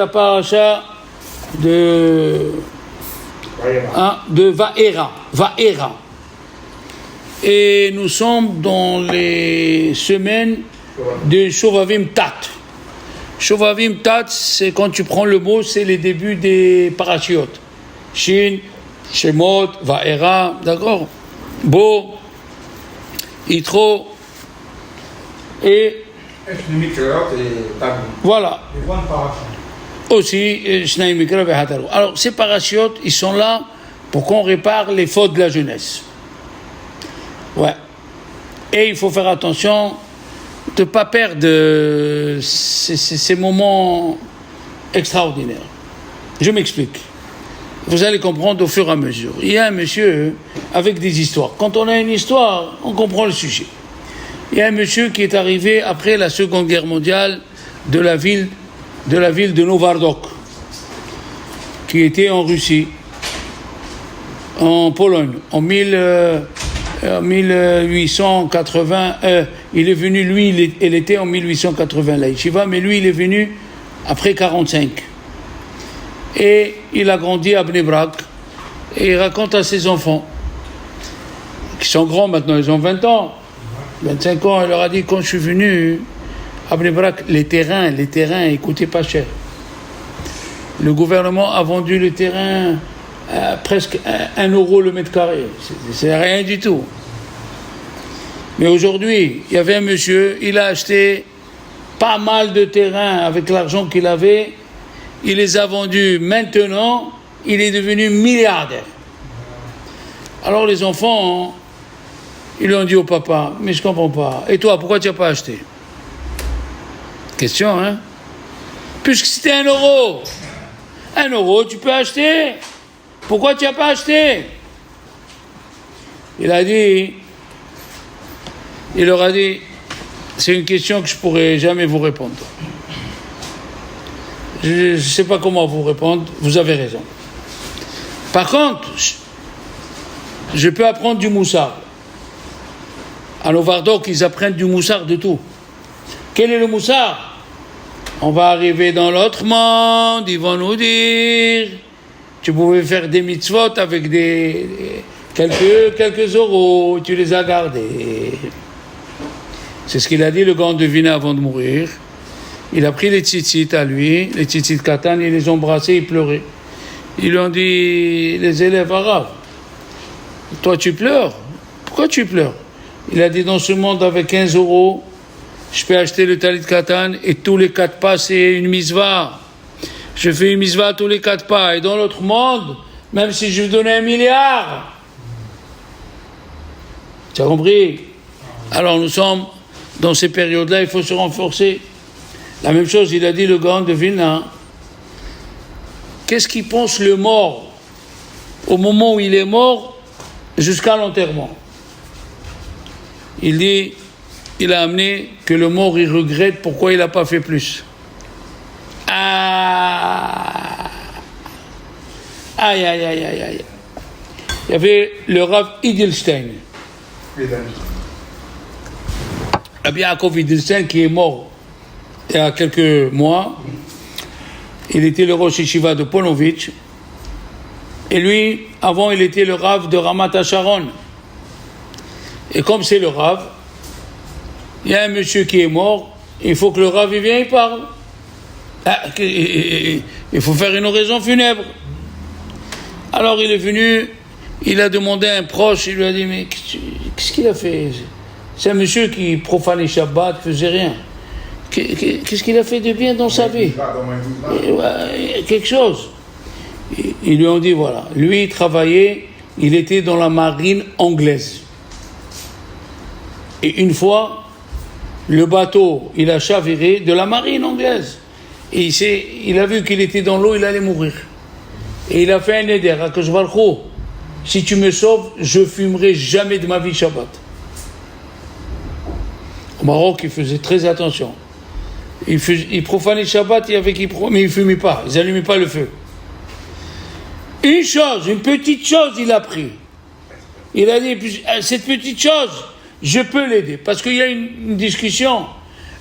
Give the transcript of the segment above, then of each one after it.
La paracha de Vaera. Et nous sommes dans les semaines de Shovavim Tat. Shovavim Tat, c'est quand tu prends le mot, c'est les débuts des parachiotes. Shin, Shemot, Vaera, d'accord? Bo, Yitro, et voilà. Aussi, alors, ces parachutes, ils sont là pour qu'on répare les fautes de la jeunesse. Ouais. Et il faut faire attention de ne pas perdre ces moments extraordinaires. Je m'explique. Vous allez comprendre au fur et à mesure. Il y a un monsieur avec des histoires. Quand on a une histoire, on comprend le sujet. Il y a un monsieur qui est arrivé après la Seconde Guerre mondiale de la ville de Novardok, qui était en Russie, en Pologne, en 1880. Il est venu, lui, il était en 1880 là, Yeshiva, mais lui, il est venu après 45. Et il a grandi à Bnei Brak, et il raconte à ses enfants, qui sont grands maintenant, ils ont 20 ans, 25 ans, il leur a dit, quand je suis venu à Bnei Brak, les terrains, ils coûtaient pas cher. Le gouvernement a vendu le terrain à presque 1 euro le mètre carré. C'est rien du tout. Mais aujourd'hui, il y avait un monsieur, il a acheté pas mal de terrains avec l'argent qu'il avait, il les a vendus. Maintenant, il est devenu milliardaire. Alors les enfants, ils lui ont dit au papa, mais je comprends pas. Et toi, pourquoi tu n'as pas acheté? Question, hein? Puisque c'était 1 euro. 1 euro, tu peux acheter. Pourquoi tu n'as pas acheté? Il leur a dit, c'est une question que je ne pourrai jamais vous répondre. Je ne sais pas comment vous répondre, vous avez raison. Par contre, je peux apprendre du moussard. À Novardok, ils apprennent du moussard de tout. Quel est le moussard? On va arriver dans l'autre monde, ils vont nous dire, tu pouvais faire des mitzvot avec quelques euros, tu les as gardés. C'est ce qu'il a dit le grand deviné avant de mourir. Il a pris les tzitzit à lui, les tzitzit katan, ils les ont embrassés, ils pleuraient. Ils lui ont dit, les élèves arabes, toi tu pleures? Pourquoi tu pleures? Il a dit, dans ce monde avec 15 euros, je peux acheter le talit katan et tous les 4 pas c'est une misva. Je fais une misva tous les 4 pas. Et dans l'autre monde, même si je vous donnais 1 milliard. Tu as compris? Alors nous sommes dans ces périodes-là, il faut se renforcer. La même chose, il a dit le grand de Vilna. Qu'est-ce qu'il pense le mort au moment où il est mort jusqu'à l'enterrement? Il dit, il a amené que le mort, il regrette pourquoi il n'a pas fait plus. Aïe. Il y avait le Rav Edelstein. Rabbi Yaakov Edelstein qui est mort il y a quelques mois. Il était le Rosh Yeshiva de Ponovitch. Et lui, avant, il était le Rav de Ramat HaSharon. Et comme c'est le Rav, il y a un monsieur qui est mort, il faut que le Rav il vienne, il parle. Il faut faire une oraison funèbre. Alors il est venu, il a demandé à un proche, il lui a dit, mais qu'est-ce qu'il a fait? C'est un monsieur qui profanait Shabbat, faisait rien. Qu'est-ce qu'il a fait de bien dans sa vie? Quelque chose. Ils lui ont dit, voilà, lui il travaillait, il était dans la marine anglaise. Et une fois, le bateau, il a chaviré de la marine anglaise. Et il a vu qu'il était dans l'eau, il allait mourir. Et il a fait un éder à Akadosh Baruch Hu, si tu me sauves, je fumerai jamais de ma vie Shabbat. Au Maroc, il faisait très attention. Il profanait Shabbat, mais il ne fumait pas, ils n'allumaient pas le feu. Une petite chose, il a pris. Il a dit, cette petite chose, je peux l'aider. Parce qu'il y a une discussion.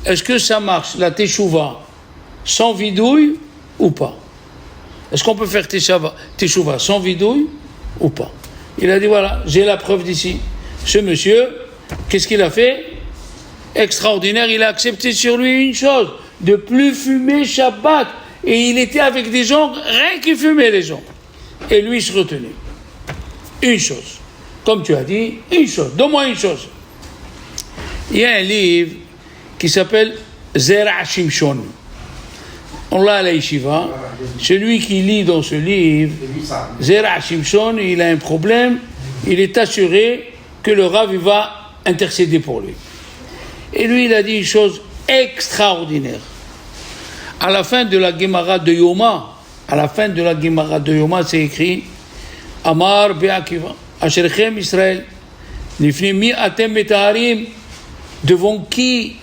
Est-ce que ça marche, la teshuva, sans vidouille ou pas? Est-ce qu'on peut faire teshuva sans vidouille ou pas? Il a dit, voilà, j'ai la preuve d'ici. Ce monsieur, qu'est-ce qu'il a fait? Extraordinaire, il a accepté sur lui une chose, de plus fumer Shabbat. Et il était avec des gens, rien qui fumaient les gens. Et lui, il se retenait. Une chose. Comme tu as dit, une chose. Donne-moi une chose. Il y a un livre qui s'appelle Zera Shimshon. On l'a à la yeshiva. Celui qui lit dans ce livre, Zera Shimshon, il a un problème. Il est assuré que le Rav va intercéder pour lui. Et lui, il a dit une chose extraordinaire. À la fin de la Gemara de Yoma, c'est écrit Amar Be'akiva, Asherchem Israël, Nifni mi atem metaharim, devant qui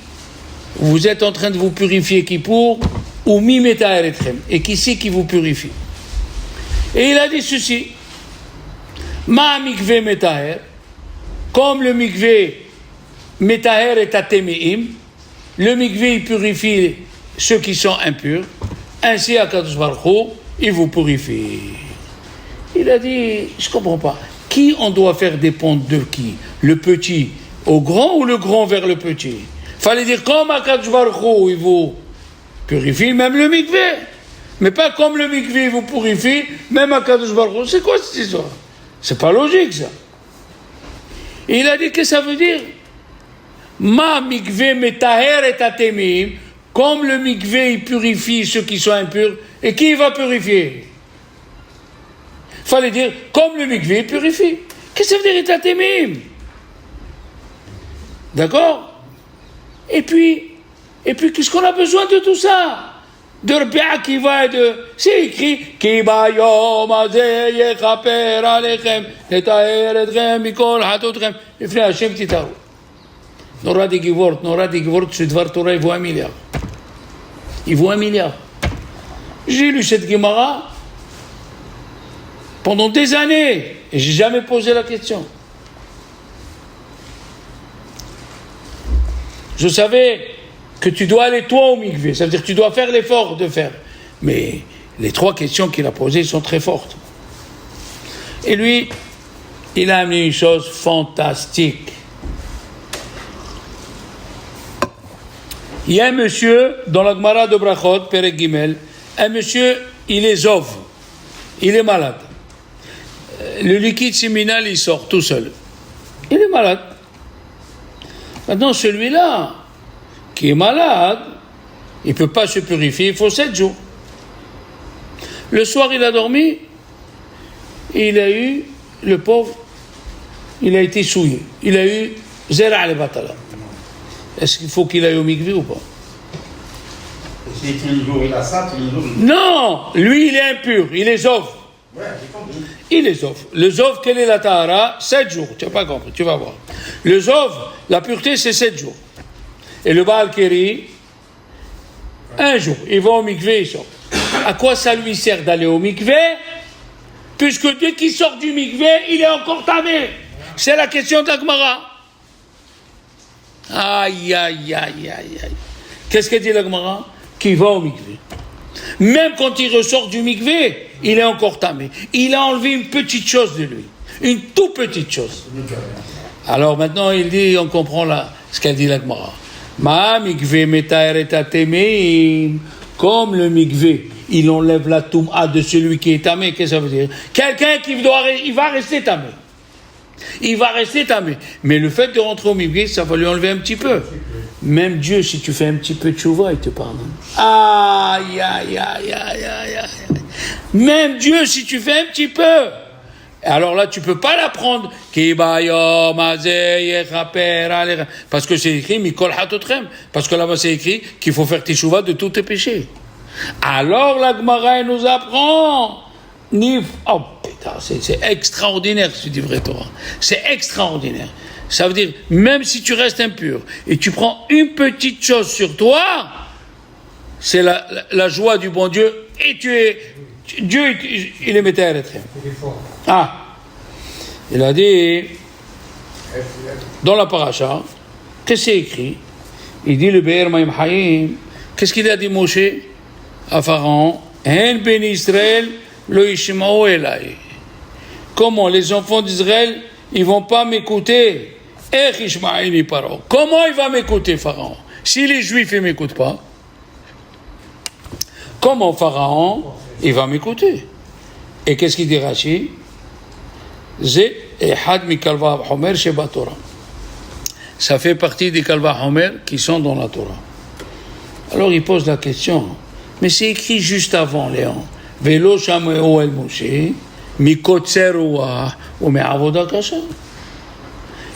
vous êtes en train de vous purifier, qui pour, ou mi metaharetchem, et qui c'est qui vous purifie? Et il a dit ceci, Ma mikve metaher, comme le mikve metaher est atemeim, le mikve il purifie ceux qui sont impurs, ainsi Akadosh Baruch Hu, il vous purifie. Il a dit, je ne comprends pas, qui on doit faire dépendre de qui? Le petit au grand ou le grand vers le petit? Fallait dire comme Akadosh Baruch Hu, il vous purifie, même le mikveh. Mais pas comme le mikveh, il vous purifie, même Akadosh Baruch Hu. C'est quoi cette histoire? C'est pas logique ça. Et il a dit que ça veut dire Ma mikveh metaher et atemim, comme le mikveh il purifie ceux qui sont impurs, et qui va purifier? Fallait dire comme le mikveh il purifie. Qu'est-ce que ça veut dire etatemim? D'accord? Et puis qu'est-ce qu'on a besoin de tout ça? De Rabbi Akiva et de... C'est écrit Ki bayom hazeh yechaper alechem netaher etchem mikol hatotchem lifnei Hashem titaru. Nora de Givort, ce Dvar Torah, il vaut 1 milliard. Il vaut 1 milliard. J'ai lu cette Gemara pendant des années et j'ai jamais posé la question. Je savais que tu dois aller toi au mikvé, ça veut dire que tu dois faire l'effort de faire. Mais les 3 questions qu'il a posées sont très fortes. Et lui, il a amené une chose fantastique. Il y a un monsieur, dans la Gemara de Brachot, Perek Gimel, un monsieur, il est zov, il est malade. Le liquide séminal, il sort tout seul. Il est malade. Maintenant, celui-là, qui est malade, il ne peut pas se purifier, il faut 7 jours. Le soir, il a dormi, et il a eu, le pauvre, il a été souillé. Il a eu Zera al-Batala. Est-ce qu'il faut qu'il aille au mikvé ou pas? Si un jour il a ça, un jour il... Non, lui il est impur, il est zov. Ouais, j'ai compris. Il est zov. Le zov, quelle est la tahara? 7 jours, tu n'as pas compris, tu vas voir. Le zov, la pureté c'est 7 jours. Et le Baal Keri, 1 jour, il va au mikvé, il sort. À quoi ça lui sert d'aller au mikvé? Puisque dès qu'il sort du mikvé, il est encore tamé. C'est la question de la Gemara. Aïe, aïe, aïe, aïe, aïe. Qu'est-ce que dit la Gemara? Qui va au mikvé. Même quand il ressort du mikvé, il est encore tamé. Il a enlevé une petite chose de lui. Une toute petite chose. Alors maintenant, il dit, on comprend ce qu'a dit la Gemara. Ma mikvé metaher et atemeim. Comme le mikvé, il enlève la toum'a de celui qui est tamé. Qu'est-ce que ça veut dire? Quelqu'un il va rester tamé. Il va rester tamé. Mais le fait de rentrer au mikvé, ça va lui enlever un petit peu. Même Dieu, si tu fais un petit peu de tchouva, il te pardonne. Aïe, aïe, aïe, aïe, aïe, aïe. Même Dieu, si tu fais un petit peu. Alors là, tu peux pas l'apprendre. Parce que c'est écrit Mikol Hatotchem. Parce que là-bas, c'est écrit qu'il faut faire tchouva de tous tes péchés. Alors la Gemara nous apprend. Oh putain, c'est extraordinaire ce livre Torah. C'est extraordinaire. Ça veut dire, même si tu restes impur et tu prends une petite chose sur toi, c'est la joie du bon Dieu et Dieu, il est metté à l'étreinte. Ah, il a dit dans la paracha, qu'est-ce que c'est écrit? Il dit le Be'er Maim Hayim. Qu'est-ce qu'il a dit Moshe à Pharaon? Hen ben Israël lo yishma'u elai. Comment les enfants d'Israël, ils vont pas m'écouter? Ech yishma'ini paro. Comment il va m'écouter, Pharaon? Si les Juifs ne m'écoutent pas, comment Pharaon, il va m'écouter? Et qu'est-ce qu'il dit Rashi? Ça fait partie des Kalva Homer qui sont dans la Torah. Alors il pose la question, mais c'est écrit juste avant, Léon. Velo Shamuel el Moshe, Mikotzer ou Me'avoda Kasha.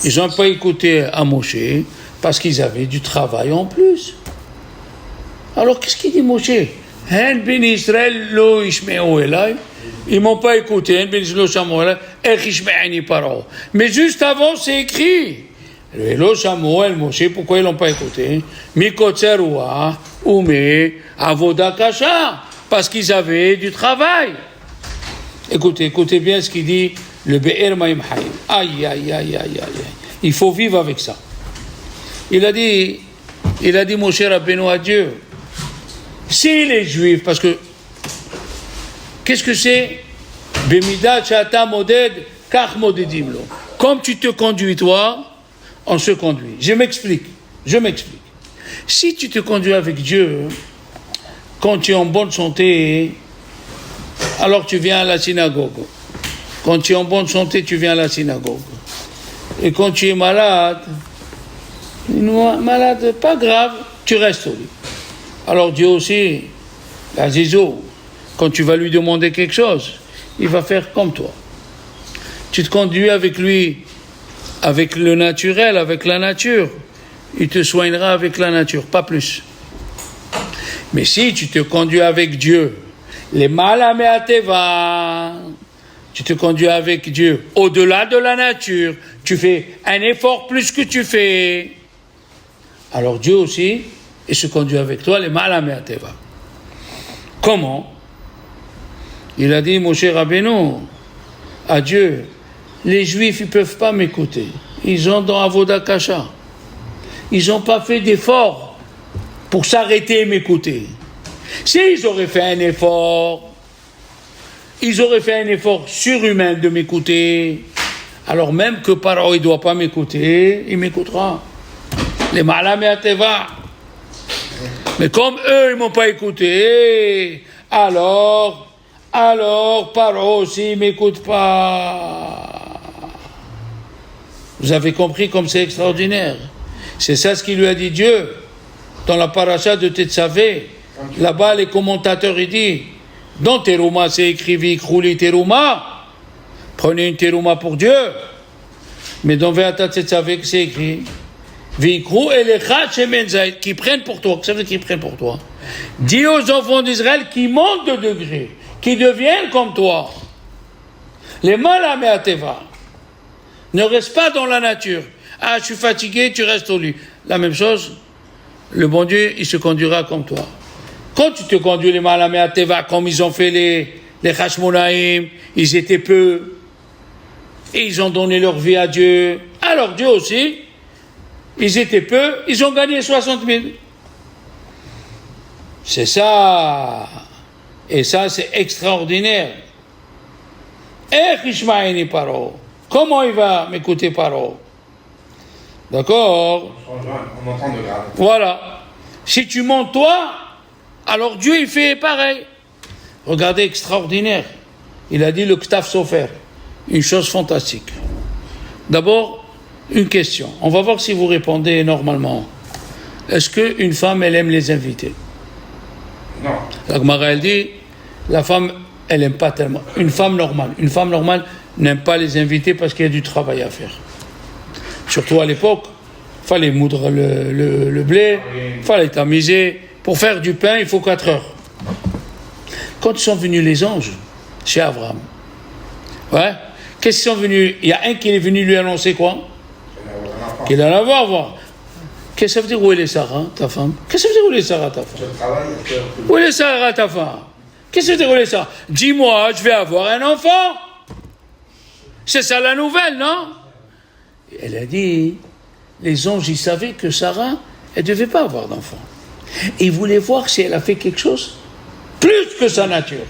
Ils n'ont pas écouté à Moshe parce qu'ils avaient du travail en plus. Alors qu'est-ce qu'il dit Moshe? Hen ben Israël lo ishme'u elai. Ils m'ont pas écouté. Mais juste avant, c'est écrit. Lo Shamuel Moshe, pourquoi ils l'ont pas écouté? Mikotzer ou me avoda kasha, parce qu'ils avaient du travail. Écoutez bien ce qu'il dit le Be'er Maim Hayim. Aïe. Il faut vivre avec ça. Il a dit Moshe Rabbeinu à Dieu, si les Juifs, parce que qu'est-ce que c'est? Bemida chata moded kach modedim lo. Comme tu te conduis toi, on se conduit. Je m'explique. Si tu te conduis avec Dieu, quand tu es en bonne santé, alors tu viens à la synagogue. Quand tu es en bonne santé, tu viens à la synagogue. Et quand tu es malade, pas grave, tu restes au lit. Alors Dieu aussi, Azizo, quand tu vas lui demander quelque chose, il va faire comme toi. Tu te conduis avec lui, avec le naturel, avec la nature. Il te soignera avec la nature, pas plus. Mais si tu te conduis avec Dieu, les malameateva, tu te conduis avec Dieu au-delà de la nature, tu fais un effort plus que tu fais. Alors Dieu aussi, il se conduit avec toi, les malameateva. Comment? Il a dit, Moshe Rabbeinu, à Dieu, les Juifs, ils ne peuvent pas m'écouter. Ils ont dans Avoda Kasha. Ils n'ont pas fait d'effort pour s'arrêter et m'écouter. S'ils auraient fait un effort, surhumain de m'écouter, alors même que Paro, il ne doit pas m'écouter, il m'écoutera. Les Malameateva. Mais comme eux, ils ne m'ont pas écouté, alors Paro aussi ne m'écoute pas. Vous avez compris comme c'est extraordinaire. C'est ça ce qu'il lui a dit Dieu dans la paracha de Tetzavé. Là-bas, les commentateurs, ils disent, dans Terouma, c'est écrit Vikrouli Terouma. Prenez une Terouma pour Dieu. Mais dans Ve'ata Tetzavé, c'est écrit Vikrou Elecha Shemen Zayit, qui prennent pour toi. Ça veut dire qu'ils prennent pour toi. Dis aux enfants d'Israël qui montent de degré, qui deviennent comme toi. Les Malameateva. Ne reste pas dans la nature. Ah, je suis fatigué, tu restes au lit. La même chose, le bon Dieu, il se conduira comme toi. Quand tu te conduis les Malameateva, comme ils ont fait les Hashmonaïm, ils étaient peu, et ils ont donné leur vie à Dieu. Alors Dieu aussi, ils étaient peu, ils ont gagné 60 000. C'est ça. Et ça, c'est extraordinaire. Ishmaïni Paro. Comment il va m'écouter Paro? D'accord? On entend de grave. Voilà. Si tu montes toi, alors Dieu il fait pareil. Regardez, extraordinaire. Il a dit le Ktaf Sofer. Une chose fantastique. D'abord, une question. On va voir si vous répondez normalement. Est-ce qu'une femme, elle aime les invités? Non. La Gemara, elle dit, la femme, elle n'aime pas tellement. Une femme normale n'aime pas les invités parce qu'il y a du travail à faire. Surtout à l'époque, il fallait moudre le blé, il fallait tamiser. Pour faire du pain, il faut 4 heures. Quand sont venus les anges chez Abraham, qu'est-ce qu'ils sont venus? Il y a un qui est venu lui annoncer quoi? Qu'il allait avoir. Qu'est-ce que ça veut dire où est Sarah, ta femme? Qu'est-ce que ça veut dire où est Sarah, ta femme? Où est Sarah, ta femme? Qu'est-ce que ça veut dire où est Sarah? Dis-moi, je vais avoir un enfant. C'est ça la nouvelle, non? Elle a dit, les anges, ils savaient que Sarah, elle ne devait pas avoir d'enfant. Et ils voulaient voir si elle a fait quelque chose plus que sa nature.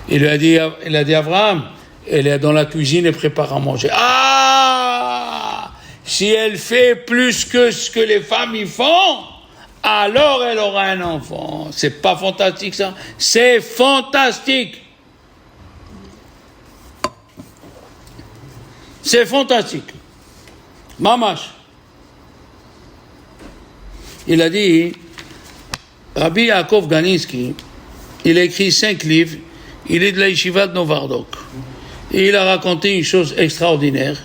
Il a dit à Abraham, elle est dans la cuisine et prépare à manger. Ah, si elle fait plus que ce que les femmes y font, alors elle aura un enfant. C'est pas fantastique ça? C'est fantastique. C'est fantastique. Mamash. Il a dit, Rabbi Yaakov Ganinsky, il a écrit 5 livres, il est de la yeshiva de Novardok. Et il a raconté une chose extraordinaire.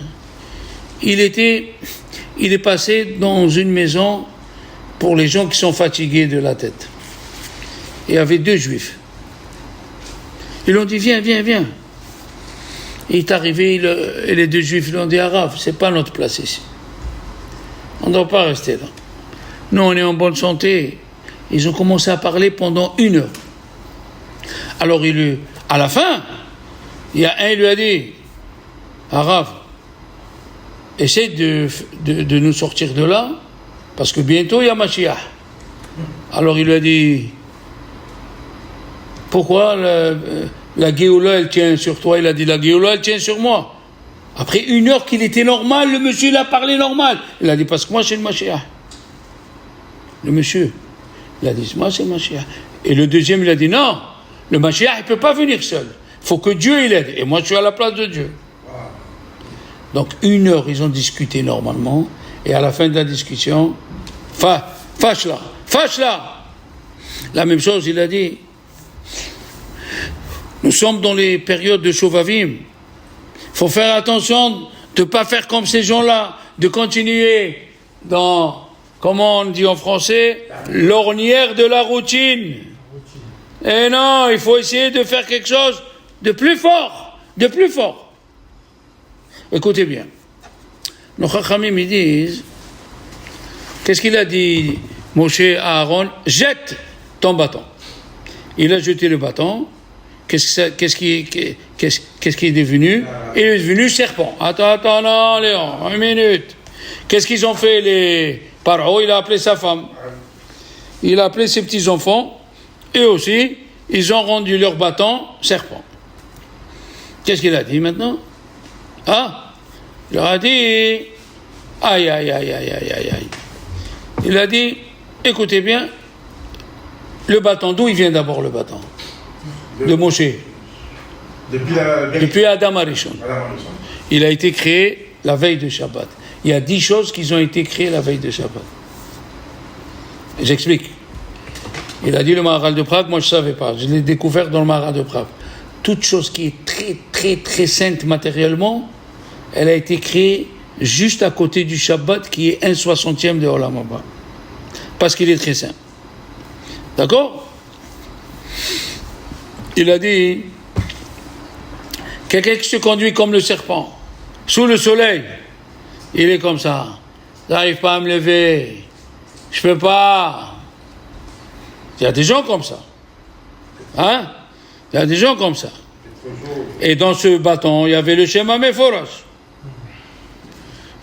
Il est passé dans une maison pour les gens qui sont fatigués de la tête. Il y avait 2 juifs. Ils lui ont dit, viens. Il est arrivé, et les 2 juifs lui ont dit, Arabe, c'est pas notre place ici. On ne doit pas rester là. Nous, on est en bonne santé. Ils ont commencé à parler pendant 1 heure. Alors, à la fin, il y a un, il lui a dit, Arabe, essaie de nous sortir de là, parce que bientôt, il y a Mashiach. Alors, il lui a dit, pourquoi la Géoula, elle tient sur toi? Il a dit, la Géoula, elle tient sur moi. Après 1 heure qu'il était normal, le monsieur, il a parlé normal. Il a dit, parce que moi, c'est le Mashiach. Le monsieur, il a dit, moi, c'est le Mashiach. Et le deuxième, il a dit, non, le Mashiach, il ne peut pas venir seul. Il faut que Dieu, il aide. Et moi, je suis à la place de Dieu. Donc, 1 heure, ils ont discuté normalement. Et à la fin de la discussion, fâche-la. La même chose, il a dit, nous sommes dans les périodes de Shovavim. Il faut faire attention de ne pas faire comme ces gens-là, de continuer dans, comment on dit en français, l'ornière de la routine. Et non, il faut essayer de faire quelque chose de plus fort. Écoutez bien. Nos chachamim, ils disent, qu'est-ce qu'il a dit, Moshe à Aaron? Jette ton bâton. Il a jeté le bâton. Qu'est-ce qui est devenu? Il est devenu serpent. Attends, non, Léon, 1 minute. Qu'est-ce qu'ils ont fait, les Paro? Il a appelé sa femme. Il a appelé ses petits-enfants. Et aussi, ils ont rendu leur bâton serpent. Qu'est-ce qu'il a dit maintenant? Il leur a dit, aïe. Il a dit, écoutez bien, le bâton, d'où il vient d'abord le bâton? De Moshe. Depuis Adam Arishon. Il a été créé la veille de Shabbat. Il y a 10 choses qui ont été créées la veille de Shabbat. J'explique. Il a dit le Maharal de Prague, moi je ne savais pas. Je l'ai découvert dans le Maharal de Prague. Toute chose qui est très, très, très sainte matériellement, elle a été créée juste à côté du Shabbat qui est 1/60 de Olam Haba. Parce qu'il est très saint. D'accord? Il a dit, quelqu'un qui se conduit comme le serpent, sous le soleil, il est comme ça. J'arrive pas à me lever. Je peux pas. Il y a des gens comme ça. Il y a des gens comme ça. Et dans ce bâton, il y avait le Shema Meforash.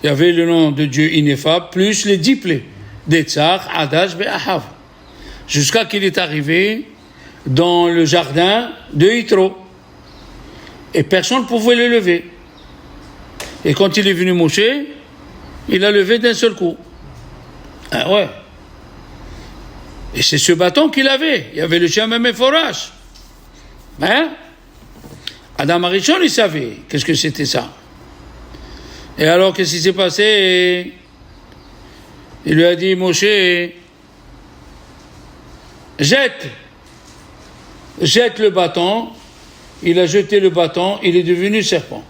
Il y avait le nom de Dieu ineffable, plus les 10 plaies. Detzar, Adash, Be'ahav. Jusqu'à qu'il est arrivé dans le jardin de Yitro. Et personne ne pouvait le lever. Et quand il est venu Moshe, il a levé d'un seul coup. Ouais. Et c'est ce bâton qu'il avait. Il y avait le Shema Meforash. Adam Arishon, il savait qu'est-ce que c'était ça. Et alors, qu'est-ce qui s'est passé? Il lui a dit, Moshe, jette le bâton. Il a jeté le bâton, il est devenu serpent.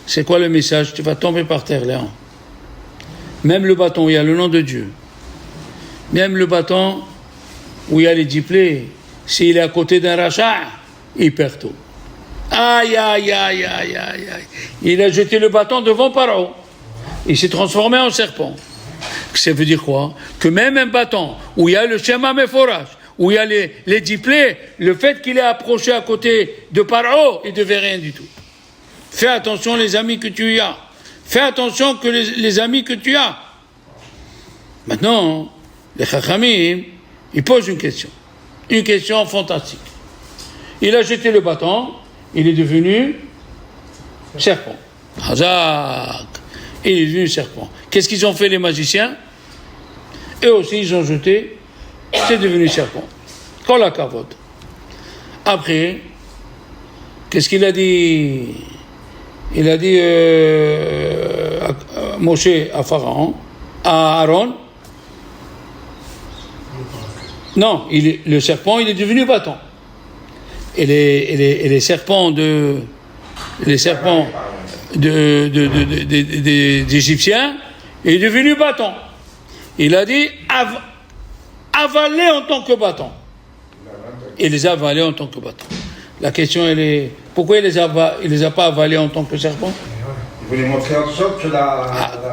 C'est quoi le message? Tu vas tomber par terre, Léon. Même le bâton où il y a le nom de Dieu, même le bâton où il y a les 10 plaies, s'il est à côté d'un rachat, il perd tout. Aïe. Il a jeté le bâton devant Paro. Il s'est transformé en serpent. Ça veut dire quoi? Que même un bâton où il y a le Shema Meforash, où il y a les 10 plaies, le fait qu'il est approché à côté de Paro, il ne devait rien du tout. Fais attention les amis que tu as. Fais attention que les amis que tu as. Maintenant, les Chachamim, ils posent une question fantastique. Il a jeté le bâton, il est devenu serpent. Hazak. Il est devenu serpent. Qu'est-ce qu'ils ont fait les magiciens? Eux aussi, ils ont jeté, c'est devenu serpent. Quand la cavote. Après, qu'est-ce qu'il a dit? Il a dit à Moshe, à Pharaon, à Aaron. Non, le serpent, il est devenu bâton. Et les serpents des Égyptiens, il est devenu bâton. Il a dit avaler en tant que bâton. Il les a avalés en tant que bâton. La question, elle est pourquoi il les a pas avalés en tant que serpent? Il voulait montrer autre chose que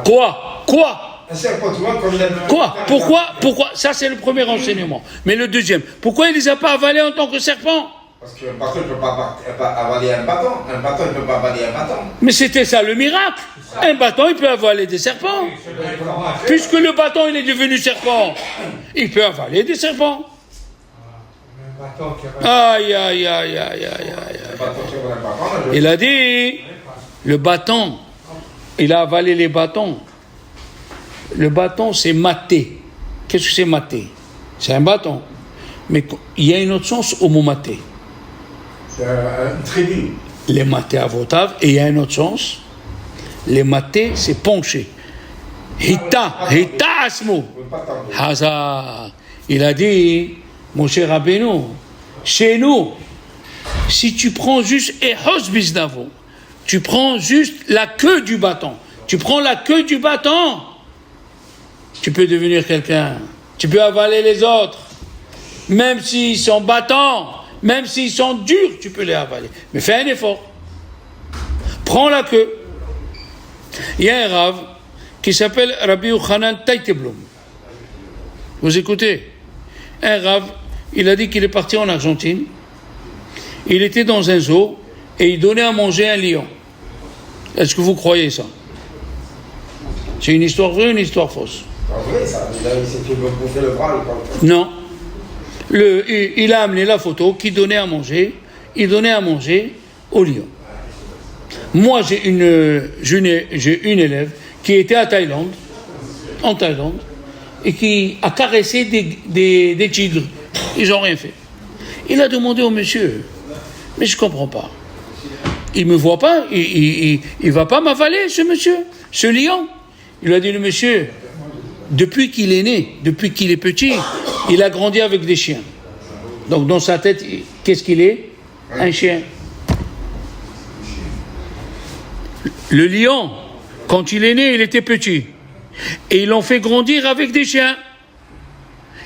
Quoi? Un serpent, tu vois, comme Quoi? Pourquoi? Ça, c'est le premier renseignement. Mais le deuxième, pourquoi il les a pas avalés en tant que serpent? Parce qu'un bâton ne peut pas avaler un bâton. Un bâton ne peut pas avaler un bâton. Mais c'était ça le miracle. Un bâton, il peut avaler des serpents. Puisque le bâton, il est devenu serpent, il peut avaler des serpents. Aïe. Il a dit, le bâton, il a avalé les bâtons. Le bâton, c'est maté. Qu'est-ce que c'est maté? C'est un bâton. Mais il y a un autre sens au mot maté. C'est une tribu. Les matés à votav, et il y a un autre sens. Les matés, c'est pencher. Hita asmo. Hazar. Il a dit, mon cher Rabbeinu, chez nous, si tu prends juste ehos biznavo, tu prends juste la queue du bâton. Tu prends la queue du bâton, tu peux devenir quelqu'un. Tu peux avaler les autres. Même s'ils sont battants, même s'ils sont durs, tu peux les avaler. Mais fais un effort. Prends la queue. Il y a un rave qui s'appelle Rabbi Yochanan Teitelbaum. Vous écoutez? Un rave, il a dit qu'il est parti en Argentine. Il était dans un zoo et il donnait à manger un lion. Est-ce que vous croyez ça? C'est une histoire vraie ou une histoire fausse? C'est vrai, ça. Il s'est fait bouffer le bras. Non. Il a amené la photo qui donnait à manger. Il donnait à manger au lion. Moi, j'ai une élève qui était en Thaïlande, et qui a caressé des tigres. Ils n'ont rien fait. Il a demandé au monsieur, mais je ne comprends pas. Il ne me voit pas, il ne va pas m'avaler, ce monsieur, ce lion. Il a dit, le monsieur, depuis qu'il est né, depuis qu'il est petit, il a grandi avec des chiens. Donc dans sa tête, qu'est-ce qu'il est? Un chien. Le lion, quand il est né, il était petit. Et ils l'ont fait grandir avec des chiens.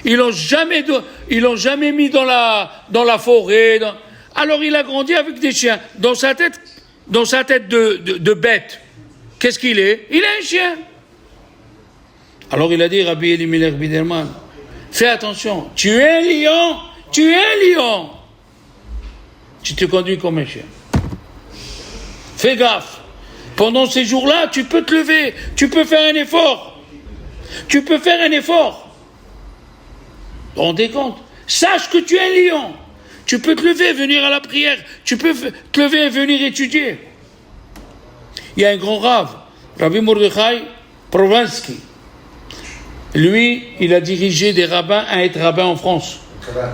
Ils l'ont jamais mis dans la forêt. Alors il a grandi avec des chiens. Dans sa tête de bête, qu'est-ce qu'il est? Il est un chien. Alors il a dit, Rabbi Elimelech Biderman, fais attention, tu es un lion, tu te conduis comme un chien. Fais gaffe. Pendant ces jours-là, tu peux te lever, tu peux faire un effort. Vous vous rendez compte? Sache que tu es un lion. Tu peux te lever, venir à la prière. Tu peux te lever et venir étudier. Il y a un grand rave, Rabbi Mordechai Provansky. Lui, il a dirigé des rabbins à être rabbin en France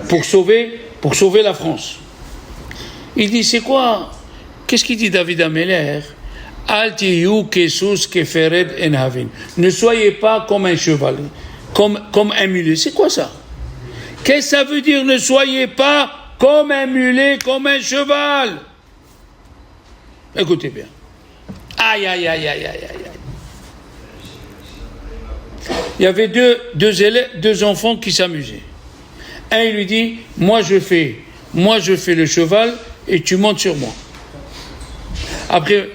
pour sauver la France. Il dit, c'est quoi? Qu'est-ce qu'il dit David Ameller? Ne soyez pas comme un cheval, comme un mulet. C'est quoi ça? Qu'est-ce que ça veut dire? Ne soyez pas comme un mulet, comme un cheval. Écoutez bien. Aïe. Il y avait deux enfants qui s'amusaient. Un, il lui dit, moi je fais le cheval et tu montes sur moi. Après,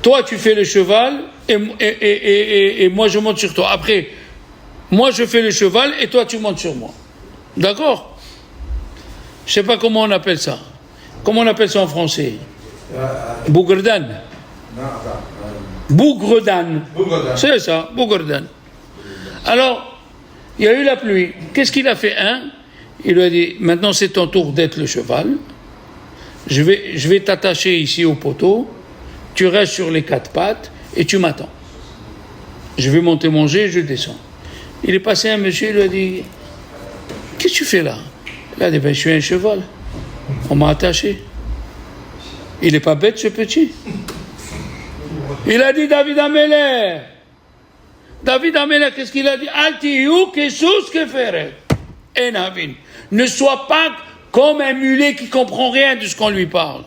toi tu fais le cheval et moi je monte sur toi. Après, moi je fais le cheval et toi tu montes sur moi. D'accord? Je sais pas comment on appelle ça. Comment on appelle ça en français? Bougredan. Bougredan. C'est ça, Bougredan. Alors, il y a eu la pluie. Qu'est-ce qu'il a fait? il lui a dit, maintenant c'est ton tour d'être le cheval, je vais t'attacher ici au poteau, tu restes sur les 4 pattes et tu m'attends. Je vais monter manger, je descends. Il est passé un monsieur, il lui a dit, qu'est-ce que tu fais là? Il a dit, je suis un cheval, on m'a attaché. Il n'est pas bête ce petit. Il a dit, David Ameller, qu'est-ce qu'il a dit? Altiou, Kessus, Keferet. Enavin. Ne sois pas comme un mulet qui ne comprend rien de ce qu'on lui parle.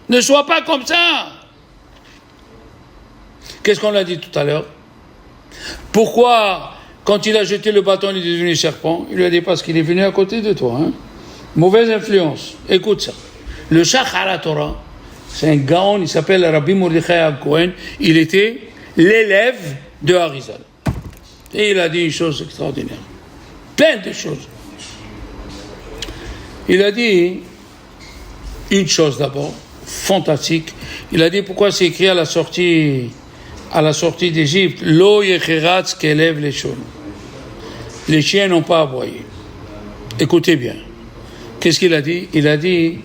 Ne sois pas comme ça. Qu'est-ce qu'on a dit tout à l'heure? Pourquoi, quand il a jeté le bâton, il est devenu serpent? Il lui a dit, parce qu'il est venu à côté de toi. Hein? Mauvaise influence. Écoute ça. Le Shach à la Torah, c'est un gaon, il s'appelle Rabbi Mordechai Cohen. Il était l'élève de Harizal. Et il a dit une chose extraordinaire. Plein de choses. Il a dit une chose d'abord, fantastique. Il a dit pourquoi c'est écrit à la sortie d'Égypte, Lo yecheratz kelev leshon. Les chiens n'ont pas aboyé. Écoutez bien. Qu'est-ce qu'il a dit? Il a dit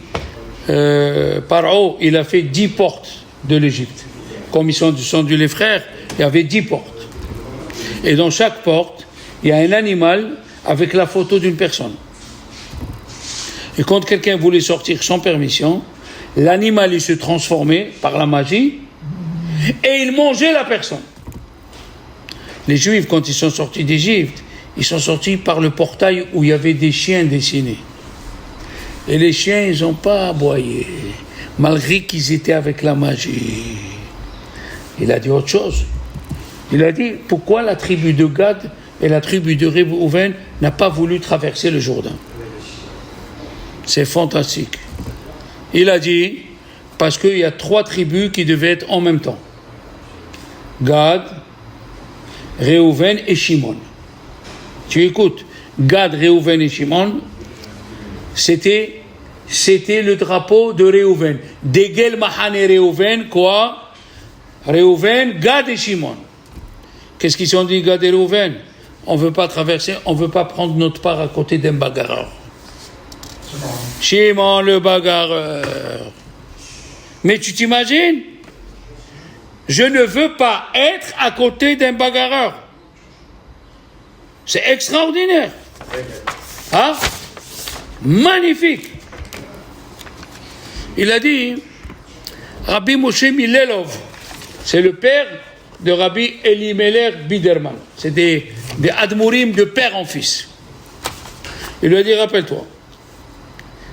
Paro, il a fait 10 portes de l'Égypte. Comme ils sont descendus les frères, il y avait 10 portes. Et dans chaque porte, il y a un animal avec la photo d'une personne. Et quand quelqu'un voulait sortir sans permission, l'animal il se transformait par la magie et il mangeait la personne. Les Juifs, quand ils sont sortis d'Égypte, ils sont sortis par le portail où il y avait des chiens dessinés. Et les chiens, ils n'ont pas aboyé, malgré qu'ils étaient avec la magie. Il a dit autre chose. Il a dit, pourquoi la tribu de Gad et la tribu de Réhouven n'a pas voulu traverser le Jourdain? C'est fantastique. Il a dit, parce qu'il y a 3 tribus qui devaient être en même temps. Gad, Réhouven et Shimon. Tu écoutes, Gad, Réhouven et Shimon, c'était le drapeau de Réhouven. Degel Mahane Réhouven, quoi? Réhouven, Gad et Shimon. Qu'est-ce qu'ils ont dit, Gad et Réhouven? On ne veut pas traverser, on ne veut pas prendre notre part à côté d'un bagarreur. Shimon le bagarreur. Mais tu t'imagines? Je ne veux pas être à côté d'un bagarreur. C'est extraordinaire. Hein? Magnifique. Il a dit, Rabbi Moshe Milelov, c'est le père de Rabbi Elimelech Biderman. C'est des admourim de père en fils. Il lui a dit, rappelle-toi,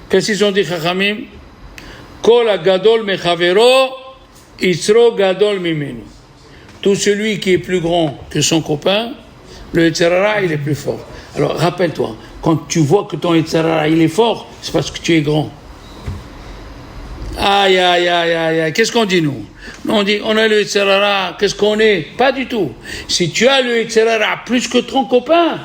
qu'est-ce qu'ils ont dit, Chachamim? Kol agadol mechavero, isro gadol mimenu. Tout celui qui est plus grand que son copain, le Yetzirah, il est plus fort. Alors, rappelle-toi, quand tu vois que ton Yetzirah, il est fort, c'est parce que tu es grand. Aïe, aïe, aïe, aïe, aïe. Qu'est-ce qu'on dit, nous? Nous, on dit, on a le Yetzirah, qu'est-ce qu'on est? Pas du tout. Si tu as le Yetzirah plus que ton copain,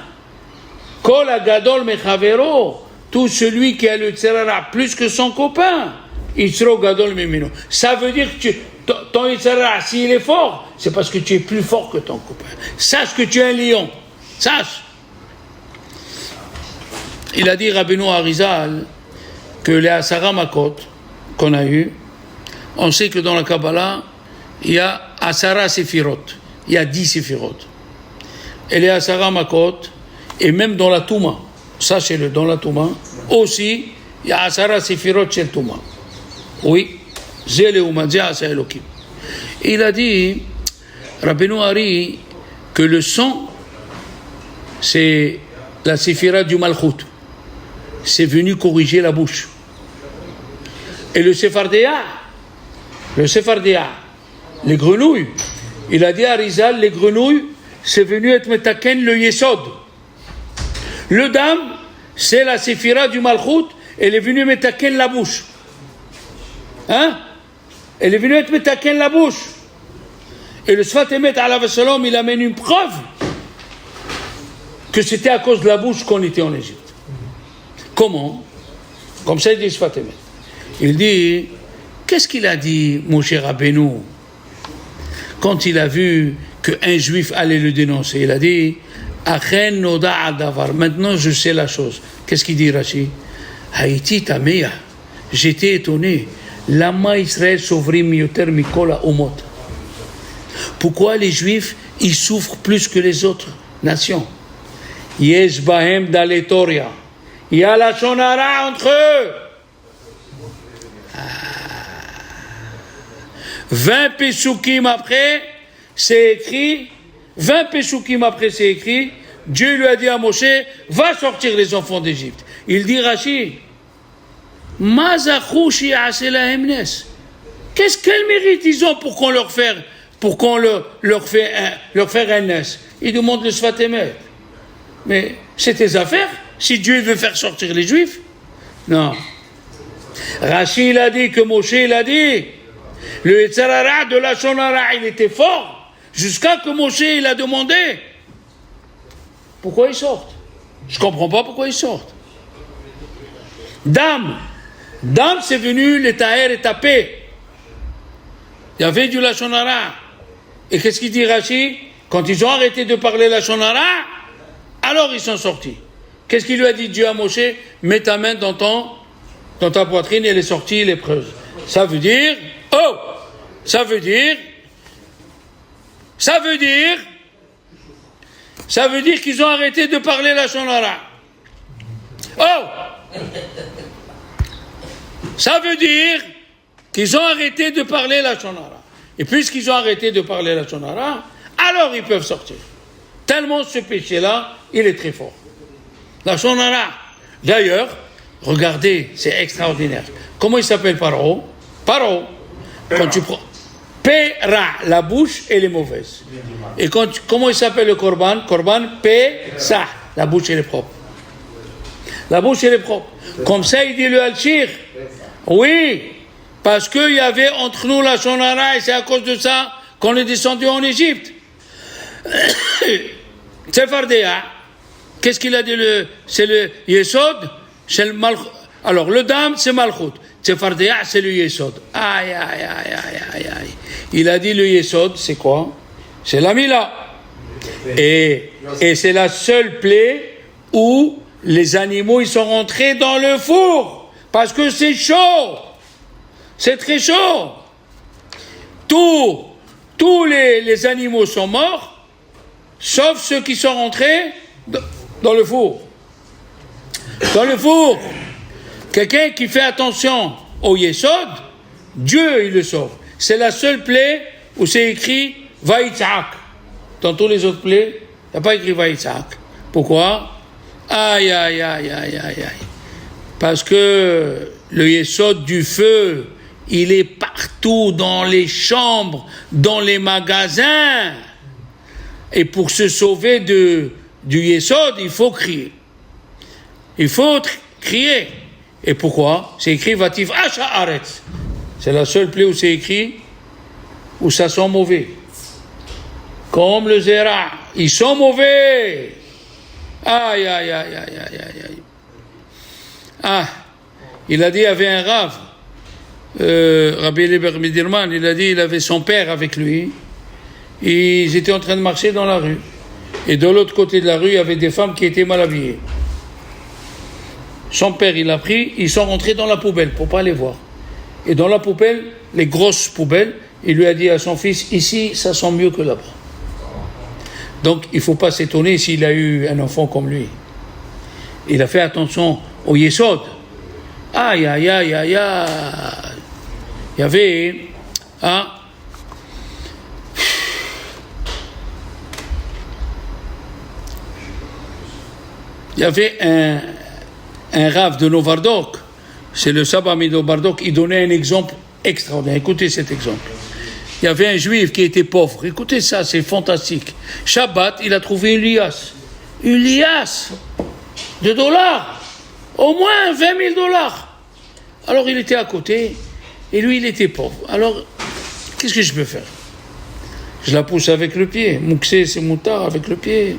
Kol agadol mechavero, tout celui qui a le Yetzirah plus que son copain, Yisro gadol mimeno. Ça veut dire que ton Yetzirah, s'il est fort, c'est parce que tu es plus fort que ton copain. Sache que tu es un lion. Sache. Il a dit, Rabbeinu Arizal, que les Asara Makot qu'on a eu, on sait que dans la Kabbalah, il y a Asara Sefirot. Il y a 10 Sefirot. Et les Asara Makot, et même dans la Touma, sachez-le, dans la Touma, aussi, il y a Asara Sefirot chez Touma. Oui, Zé Umadja Asa Elokim. Il a dit, Rabbeinu Ari, que le sang, c'est la Séphira du Malchut. C'est venu corriger la bouche. Et le Sephardéa, les grenouilles, il a dit à Rizal, les grenouilles, c'est venu être metaken le Yesod. Le dam, c'est la Séphira du Malchut, elle est venue metaken la bouche. Hein? Elle est venue être metaken la bouche. Et le Sfat Emet alav salam, il amène une preuve que c'était à cause de la bouche qu'on était en Égypte. Comment? Comme ça, il dit Sfat Emet. Il dit, qu'est-ce qu'il a dit, mon cher Rabbeinu, quand il a vu qu'un juif allait le dénoncer? Il a dit, Achen noda adavar. Maintenant, je sais la chose. Qu'est-ce qu'il dit Rashi? Haïti Tameya. J'étais étonné. Lama Israël Sovrim Yoter Mikola Omot. Pourquoi les Juifs, ils souffrent plus que les autres nations? Yesh Bahem Daletoria. Il y a la shonara entre eux. 20 Peshukim après, c'est écrit. 20 Peshukim après, c'est écrit. Dieu lui a dit à Moshe, va sortir les enfants d'Égypte. Il dit Rashi, Mazachouchi Aselahem Nes. Quel mérite ils ont pour qu'on leur fasse un Nes? Il demande le Sfat Emet. Mais c'est tes affaires, si Dieu veut faire sortir les Juifs. Non. Rashi, il a dit que Moshe, il a dit, le Yetzirah de la Shonara, il était fort, jusqu'à que Moshe, il a demandé, pourquoi ils sortent? Je ne comprends pas pourquoi ils sortent. Dame, c'est venu les taher et taper. Il y avait du Lashon Hara. Et qu'est-ce qu'il dit Rashi? Quand ils ont arrêté de parler Lashon Hara, alors ils sont sortis. Qu'est-ce qu'il lui a dit Dieu à Moshe? Mets ta main dans ta poitrine et elle est sortie lépreuse. Ça veut dire qu'ils ont arrêté de parler Lashon Hara. Ça veut dire qu'ils ont arrêté de parler Lashon Hara. Et puisqu'ils ont arrêté de parler Lashon Hara, alors ils peuvent sortir. Tellement ce péché-là, il est très fort. Lashon Hara. D'ailleurs, regardez, c'est extraordinaire. Comment il s'appelle Paro? Quand tu prends Pera, la bouche, elle est mauvaise. Et comment il s'appelle le Korban? Korban Pesa, la bouche, elle est propre. La bouche, elle est propre. Comme ça, il dit le Al-Shir. Oui, parce qu'il y avait entre nous la Shonara, et c'est à cause de ça qu'on est descendu en Égypte. Tsefardéa, qu'est-ce qu'il a dit? C'est le Yesod, c'est le Malchut. Alors, le Dam, c'est Malchut. Tsefardéa, c'est le Yesod. Aïe. Il a dit le Yesod, c'est quoi? C'est la Mila. Et c'est la seule plaie où les animaux, ils sont rentrés dans le four. Parce que c'est chaud. C'est très chaud. Tous les animaux sont morts, sauf ceux qui sont rentrés dans le four. Dans le four. Quelqu'un qui fait attention au Yesod, Dieu, il le sauve. C'est la seule plaie où c'est écrit Vaïtzak. Dans tous les autres plaies, il n'y a pas écrit Vaïtzak. Pourquoi? Aïe. Parce que le Yesod du feu, il est partout, dans les chambres, dans les magasins. Et pour se sauver du Yesod, il faut crier. Il faut crier. Et pourquoi? C'est écrit Vativ Asha Aretz. C'est la seule plaie où c'est écrit, où ça sent mauvais. Comme le Zera. Ils sont mauvais. Aïe. Il a dit, il y avait un Rav, Rabbi Leber Midirman, il a dit, il avait son père avec lui. Ils étaient en train de marcher dans la rue. Et de l'autre côté de la rue, il y avait des femmes qui étaient mal habillées. Son père, il a pris, ils sont rentrés dans la poubelle pour pas les voir. Et dans la poubelle, les grosses poubelles, il lui a dit à son fils, ici, ça sent mieux que là-bas. Donc, il ne faut pas s'étonner s'il a eu un enfant comme lui. Il a fait attention au Yesod. Aïe. Il y avait... Il y avait un Rav de Novardok, c'est le Sabami de Novardok, il donnait un exemple extraordinaire. Écoutez cet exemple. Il y avait un juif qui était pauvre. Écoutez ça, c'est fantastique. Shabbat, il a trouvé une liasse. Une liasse de dollars. Au moins 20 000 dollars. Alors il était à côté, et lui il était pauvre. Alors, qu'est-ce que je peux faire? Je la pousse avec le pied. Mouxé, c'est moutard, avec le pied.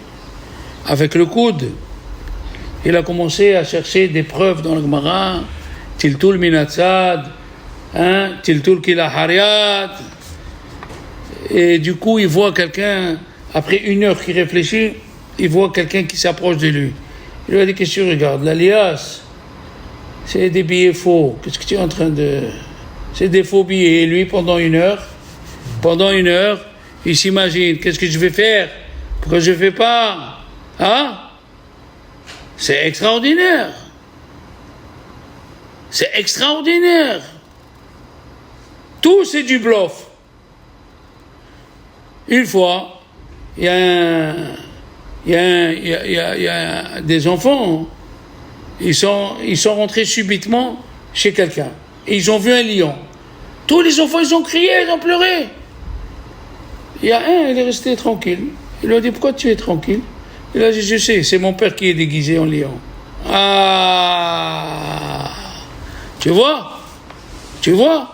Avec le coude. Il a commencé à chercher des preuves dans le Gemara. Tiltul minatzad, Tiltul kila hariat. Et du coup, il voit quelqu'un, après 1 heure qu'il réfléchit, il voit quelqu'un qui s'approche de lui. Il lui a dit, qu'est-ce que tu regardes? L'alias, c'est des billets faux. Qu'est-ce que tu es en train de... C'est des faux billets. Et lui, pendant une heure, il s'imagine, qu'est-ce que je vais faire? Pourquoi je ne fais pas? Hein? C'est extraordinaire. C'est extraordinaire. Tout, c'est du bluff. Une fois, il y a des enfants, ils sont rentrés subitement chez quelqu'un. Et ils ont vu un lion. Tous les enfants, ils ont crié, ils ont pleuré. Il y a un, il est resté tranquille. Il lui a dit, pourquoi tu es tranquille? Il a dit, je sais, c'est mon père qui est déguisé en lion. Ah! Tu vois? Tu crois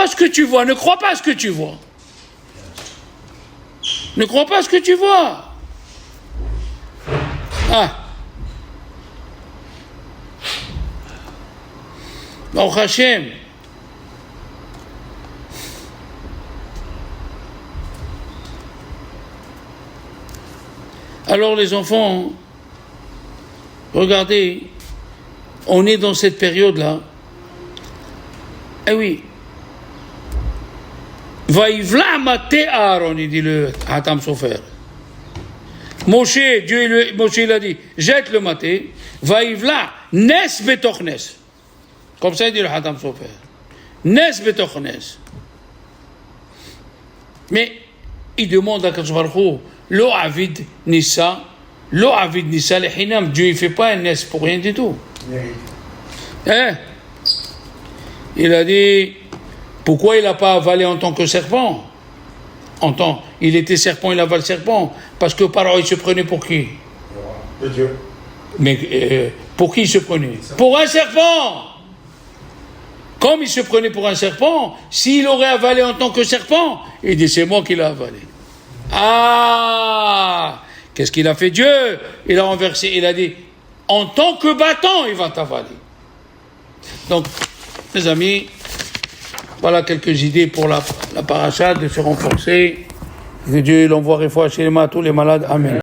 ce que tu vois, ne crois pas ce que tu vois. Ne crois pas ce que tu vois. Ah. Baruch Hashem. Alors les enfants, regardez, on est dans cette période-là. Eh oui. Vaïvla maté Aaron, il dit le Hatam Sofer. Moshe, Moshe il a dit, jette le maté. Vaïvla nes betoch nes. Comme ça il dit le Hatam Sofer. Nes betoch nes. Mais il demande à Kadosh Baruch Hu, Lo avid nissa le hinam. Dieu il fait pas un nes pour rien du tout. Hein? Il a dit, pourquoi il n'a pas avalé en tant que serpent? Il était serpent, il avale serpent. Parce que Paro, il se prenait pour qui? Le Dieu. Mais pour qui il se prenait? Pour un serpent. Comme il se prenait pour un serpent, s'il aurait avalé en tant que serpent, il dit, c'est moi qui l'ai avalé. Ah! Qu'est-ce qu'il a fait Dieu? Il a renversé, il a dit, en tant que bâton, il va t'avaler. Donc, mes amis, voilà quelques idées pour la paracha de se renforcer. Que Dieu l'envoie réfoua chez les tous les malades. Amen.